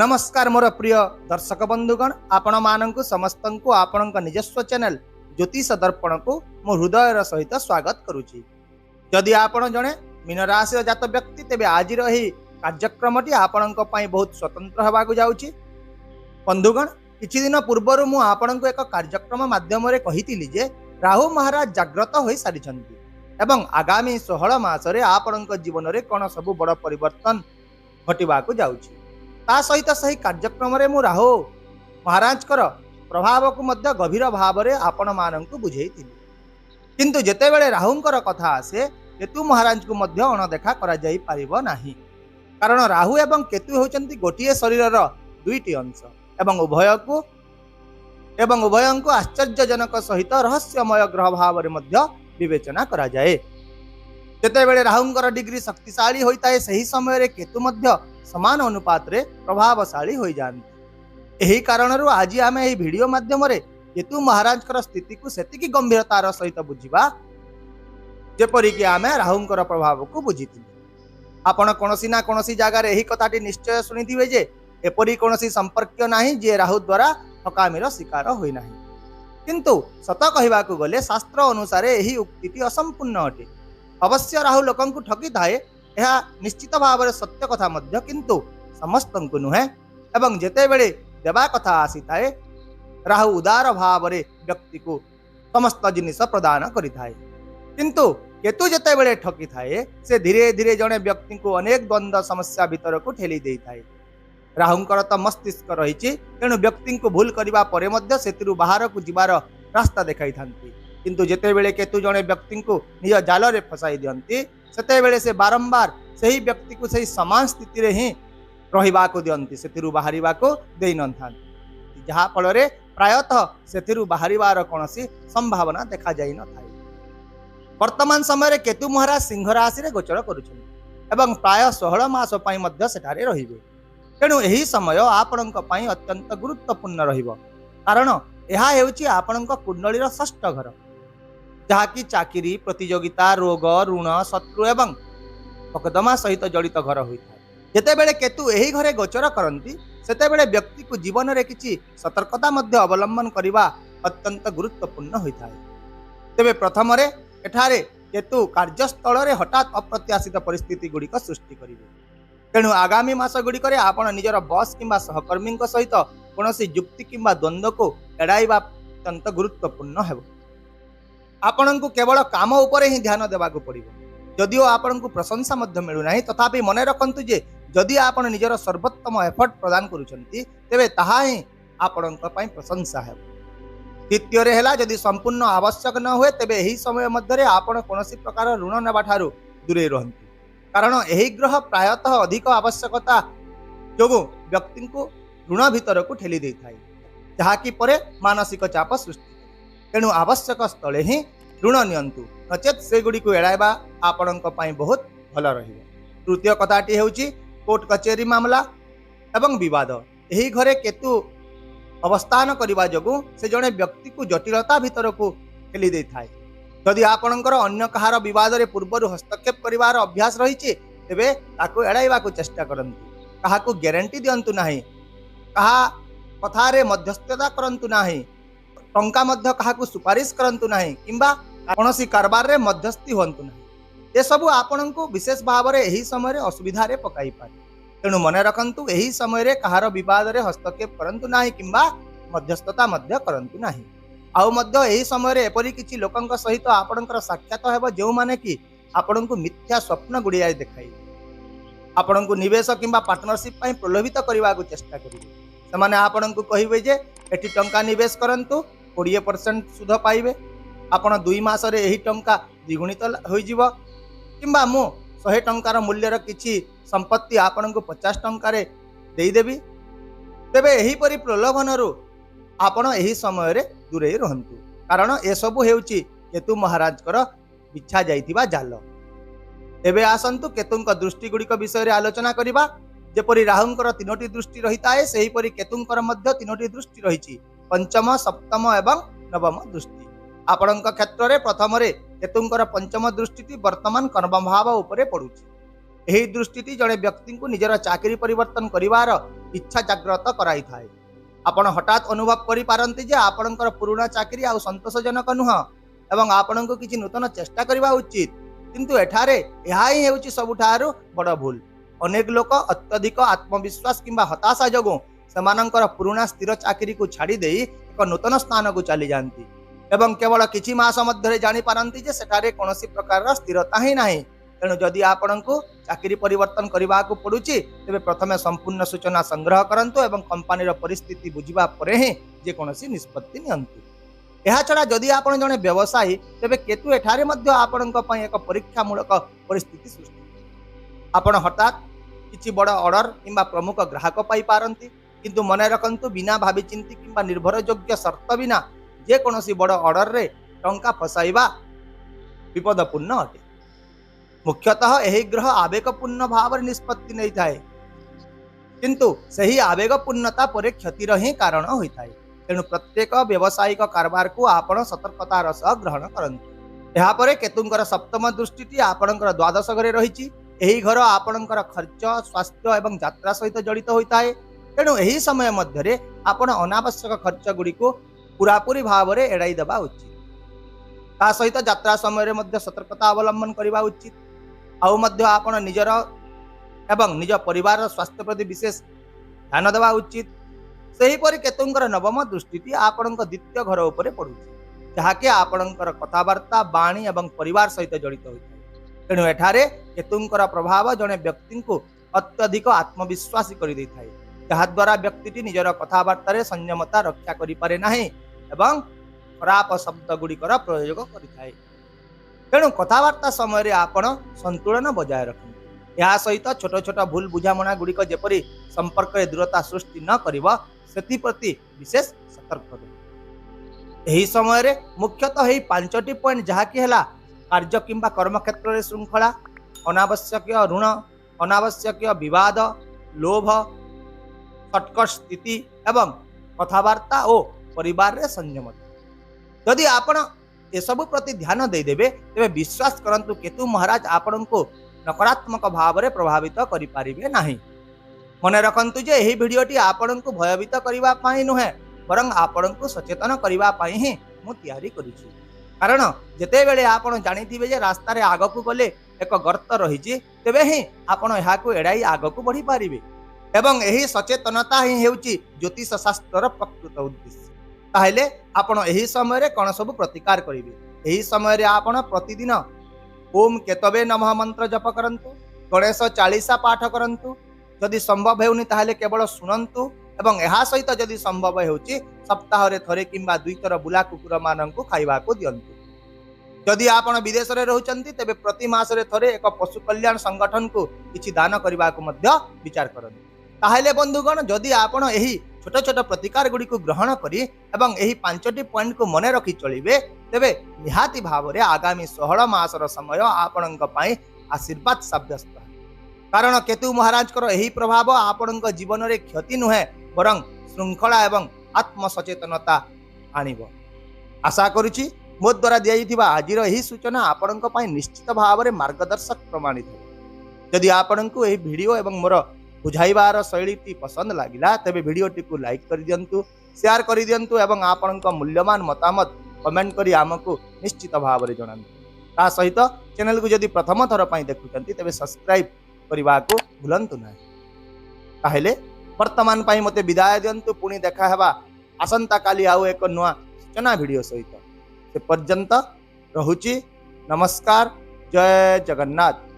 नमस्कार मोर प्रिय दर्शक बंधुगण, आपण मानक समस्त को आपण निजस्व चैनल ज्योतिष दर्पण को मो हृदय सहित स्वागत करुछि। जदि आपण जणे मीन राशि जात व्यक्ति तेबे आज कार्यक्रम आपण बहुत स्वतंत्र होगा जाउछि। बंधुगण, किछि दिन पूर्वर मु आपण एक कार्यक्रम माध्यम रे कहितिली जे राहु महाराज जाग्रत होई सारिछन्ति एवं आगामी 16 मासरे आपण जीवन रे कोन सब बड़ परिवर्तन घटिबा को जाउछि। ता सहित सही कार्यक्रम रे मु राहु महाराज कर प्रभाव को मध्य गभीर भाव रे आपण माननकु बुझेइतिली, किंतु जेते बेले राहुंकर कथा आसे केतु महाराज को मध्य अणदेखा करा जाई परिबो नाही। कारण राहु एवं केतु होचंती गोटिए शरीरर दुईटी अंश एवं उभयंको आश्चर्यजनक सहित रहस्यमय ग्रह भाव रे मध्य विवेचना करा जाए। जेते बेले राहुंकर डिग्री शक्तिशाली होइताए सही समय रे केतु मध्य समान अनुपात रे प्रभावशाली हो जाती। यही कारण आज आम यही वीडियो माध्यम रे केतु महाराज स्थिति को सेतिकी गंभीरतार सहित बुझिबा जेपरिक आम राहुंकर प्रभाव को बुझीथि। आपण कोनोसी ना कोनोसी जगार यही कथाटी निश्चय शुणिथिबे जे एपरि कोनोसी संपर्क नाही जे राहु द्वारा ठकामीर शिकार होई नाही, किंतु सत कहबा को गले शास्त्र अनुसार यही उक्तिटी असंपूर्ण अटे। अवश्य राहु लोकंकु ठकी थाए, यह निश्चित भाव में सत्य कथा मध्य, किंतु समस्त को नुहे। एवं जेते बेले देवा कथा आसी थाए राहु उदार भाव में व्यक्ति को समस्त जिनिस प्रदान करि थाए, किंतु केतु जेते बेले ठकी थाए से धीरे धीरे जने व्यक्ति को अनेक द्वंद्व समस्या भीतर को ठेली दे थाए। राहुंकर तो मस्तिष्क रही, तेणु व्यक्ति को भूल करबा परे मध्य सेतिरु बाहर को जिबार रास्ता देखाई थांती, किंतु जेते बेले केतु जने व्यक्ति को निज जाल रे फसाई दियंती सेते बेले से बारंबार सही व्यक्ति को सही समान स्थिति रे ही रहिबा को दियंती, सेतिरु बाहरिबा को देई न थांती, जहा फल रे प्रायतः सेतिरु बाहरिबार कोनोसी संभावना देखा जाई न थाए। वर्तमान समय रे केतु महाराज सिंह राशि रे गोचर करूछन एवं प्राय 16 मास पई मध्य सेठारे रहिबे। तेणु एही समय आपणक पई अत्यंत गुरुत्वपूर्ण रहिबो, कारण एहा हेउची आपणक कुंडलीर षष्ठ घर, जहाँकि चाकरी, प्रतियोगिता, रोग, ऋण, शत्रु एवं मकदमा सहित जड़ित घर होता है। जेते बेले केतु यही घरे गोचर करती सेते बेले व्यक्ति को जीवन में किसी सतर्कता मध्य अवलंबन करने अत्यंत गुरुत्वपूर्ण होता है। तेबे प्रथम एठारे केतु कार्यस्थल रे हठात अप्रत्याशित परिस्थिति गुड़िक सृष्टि करेंगे। तेणु आगामी मास गुड़िक आपण निजर बॉस किंबा सहकर्मी सहित कौन युक्ति किंबा द्वंद्व को एड़ाइबा अत्यंत गुरुत्वपूर्ण है। आपण को केवल काम उपरे ही ध्यान देवा पड़ो। जदिओ आपण को प्रशंसा मध्य मिलूना, तथापि मन रखु जे जदि आपण निजर सर्वोत्तम एफर्ट प्रदान करुछंती तेबे ताहा ही आपण प्रशंसा है। द्वितीय है जदि संपूर्ण आवश्यक न हुए तेबे एही समय मध्य आपण कोनोसी प्रकार ऋण नेबा ठारू दूरे रहंतु, कारण एही ग्रह प्रायतः अधिक आवश्यकता जोगु व्यक्ति को ऋण भीतर को ठेली दे थाए, जहाँकि परे मानसिक चाप सृष्टि। तेणु आवश्यक स्थले ही ऋण नियंतु, नचेत से गुड़ी को एड़ाइबा आपणक पई बहुत भल रहिबो। तृतीय कथाटी हेउची कोर्ट कचेरी मामला एवं विवाद। एही घरे केतु अवस्थान करबा जोगु से जने व्यक्ति को जटिलता भीतर को ठेली दे थाए। यदि आपणकर अन्य कहार विवाद रे पूर्व हस्तक्षेप करिवार अभ्यास रहिछि तेबे ताको एड़ाइबा को चेष्टा करंतु। काहाकू गारंटी दियंतु नाही, कहा कथारे मध्यस्थता करंतु नाही, टंका मध्य काहाकू सुपारिश करंतु नाही, किंबा कोनोसी कारबार रे मध्यस्थी होंतु नाही। ये सब आपण को विशेष भाव रे एही समय रे असुविधा रे पकाई पारे। तेणु मन रखंतु एही समय रे कहार विवाद रे हस्तक्षेप करंतु नाही किंबा मध्यस्थता मध्य करंतु नाही। आउ मध्य एही समय रे एपरि किछि लोकंक सहित आपणकर साक्षात हेबो जेउ माने कि आपण को मिथ्या स्वप्न गुड़िया देखाई आपण को निवेश किंबा पार्टनरशिप पई प्रलोभित करबा को चेष्टा करिवे। सेमाने आपण को कहिबे जे एठी टंका निवेश करंतु 20% सुध पाइबे, आपण 2 मास रे एही टंका द्विगुणित होई जिवो, किंबा मु 100 टंकार मूल्यर किछि संपत्ति आपण को 50 टंका रे देई देबी। तेबे एही परि प्रलोभन रु आपण एही समय रे दूरे रहंतु, कारण ए सब हेउची केतु महाराज कर बिछा जाइतिबा जाल। एबे आसंतु केतुंक दृष्टि गुड़िक विषय रे आलोचना करिबा। जेपरि राहुंकर 3टी दृष्टि रहिता है, सेही परि केतुंकर मध्य 3टी दृष्टि रहिछि, पंचम, सप्तम एवं नवम दृष्टि। आपणक क्षेत्र रे प्रथम रे केतुंकर पंचम दृष्टि वर्तमान कर्म भाव उपरे पड़ुछि। यही दृष्टि जड़े व्यक्ति को निजर चाकरी परिवर्तन करिवार इच्छा जाग्रत कराई थाए। आपण हठात अनुभव करि पारंती जे आपणकर पुराना चाकरी आ संतोषजनक नुह एवं आपणको किछि नूतन चेष्टा करबा उचित, किंतु एठारे एहा ही हेउछि सबुठारु बड़ भूल। अनेक लोक अत्यधिक आत्मविश्वास किंबा हताशा जोगु सेमानंकर पुराना स्थिर चाकरी को छाड़ी देई एक नूतन स्थान को चली जांती एवं केवल किछि मास मध्य जानी पारंती जे सेठारे कोनोसी प्रकार स्थिरता ही नाही। तेणु जदि आपणको चाकरी परिवर्तन करबा को पड़ुछि तेबे प्रथमे संपूर्ण सूचना संग्रह करंतु एवं कंपनीर परिस्थिति बुझिबा परे ही जे कोनोसी निष्पत्ति नियंतु। एहा छड़ा जदि आपण जने व्यवसायी तेबे केतु एठारे मध्य आपणक पई एक परीक्षामूलक परिस्थिति सृष्टि। आपण हठात किछि बड़ ऑर्डर किंबा प्रमुख ग्राहक पाई पारंती, किंतु मने रखंतु बिना भाबी चिंती किंबा निर्भरयोग्य शर्त बिना जे कोनोसी बड़ ऑर्डर रे टंका फसाइबा विपदपूर्ण अटे। मुख्यतः एही ग्रह आवेगपूर्ण भाव निष्पत्ति नहीं थाए, किंतु सही आवेगपूर्णता परे क्षतिर ही कारण होइथाए। तेणु प्रत्येक व्यावसायिक कारबार को आपण सतर्कतार सह ग्रहण करंतु। एहा परे केतुंकर सप्तम दृष्टिटी आपणकर द्वादश घरे रहिछि। एही घर आपणकर खर्च, स्वास्थ्य एवं यात्रा सहित जड़ित होइथाए। तेणु एही समय मध्यरे आपण अनावश्यक खर्च गुडी को पूरापूरी भाव रे एड़ाई देबा उचित। ता सहित यात्रा समय रे मध्य सतर्कता अवलंबन करबा उचित। आउ मध्य आपण निजर एवं निज परिवार स्वास्थ्य प्रति विशेष ध्यान देवा उचित। सही परि केतुंकर नवम दृष्टिटी आपणक द्वितीय घर उपरे पड़ुछि, जहाके आपणकर कथावार्ता, वाणी एवं परिवार सहित जड़ित होइଥାଏ। तेणु एठारे केतुंकर प्रभाव जने व्यक्ति को अत्यधिक आत्मविश्वासी करि दैଥାଏ, जहा द्वारा व्यक्तिटी निजर कथावार्ता रे संयमता रक्षा करि पारे नाही एवं खराब शब्द गुड़िकर प्रयोग करिଥାଏ। तेणु कथावार्ता समय रे आपण संतुलन बजाय रखନ୍ତୁ। या सहित छोट छोट भूल बुझामणा गुड़िक जेपरि संपर्क रे दूरता सृष्टि न करिव सेति प्रति विशेष सतर्क रहନ୍ତୁ। एही समय रे मुख्यतः एही पांचटी पॉइंट जहाकी हला कार्य किंबा कर्म क्षेत्र रे श्रृंखला, अनावश्यक ऋण, अनावश्यक विवाद, लोभ, कटकट स्थिति एवं कथावार्ता और परिवार रे संयमता। यदि आपण एसबु प्रति ध्यान देदेवे तेबे विश्वास करंतु केतु महाराज आपण को नकारात्मक भाव रे प्रभावित करि पारिबे नाही। मने रखंतु जे एही भिडियोटी आपण को भयभीत करिबा पाई नुहे, बरं आपण को सचेतन करिबा पाई ही मु तयारी करिछि। कारण जेते बेले आपण जानिथिबे जे रास्ता रे आगो को गले एक गर्त रहिछि, तेबे ही आपण एहा को एडाई आगो को बढ़ी पारिबे एवं एही सचेतनता ही हेउछि ज्योतिष शास्त्र प्रकृत उद्देश्य। ताहले आपण एही समय रे कोन सब प्रतिकार करिवे। एही समय रे आपण प्रतिदिन ओम केतवे नमः मंत्र जप करंतु, गणेश चालीसा पाठ करंतु। जदि संभव हेउनी ताहले केवल सुनंतु एवं एहा सहित जदि संभव हेउछि सप्ताह रे थरे किंबा दुई थर बुला कुकुर माननकु खाइबा को दियंतु। जदि आपण विदेश रे रहउचंती तेबे प्रति मास रे थरे एक पशु कल्याण संगठन को किछि दान करबा को मध्य विचार करंतु। ताहले बंधुगण जदि आपण एही छोट छोट प्रतिकार गुडी को ग्रहण करी एवं एही पांचटी पॉइंट को मने रखी चलिबे तेबे निहाती भाव रे आगामी 16 मासर समय आपणक पई आशीर्वाद साब्यस्त। कारण केतु महाराज कर एही प्रभाव आपणक जीवन रे क्षति नुहे, बरं श्रृंखला एवं आत्म सचेतनता आनिबो। आशा करूची मो द्वारा दिया आज एही सूचना आपणक पई निश्चित भाव रे मार्गदर्शक प्रमाणित हो। यदि आपणक एही वीडियो एवं मोर बुझाइबार शैली पसंद लगिला तेबे वीडियोटी को लाइक कर दियंतु, शेयर कर दियंतु एवं आपणक मूल्यवान मतामत कमेंट करी आमको निश्चित भाव रे जणांतु। ता सहित चैनल को जदि प्रथम थर पई देखुचंती तेबे सब्सक्राइब करबा को भूलंतु नाही। ताहेले वर्तमान पई मते विदाय दियंतु। पुणी देखा हेबा आसंता काली आउ एक नुआ सूचना वीडियो सहित। से पर्यंत रहुची। नमस्कार। जय जगन्नाथ।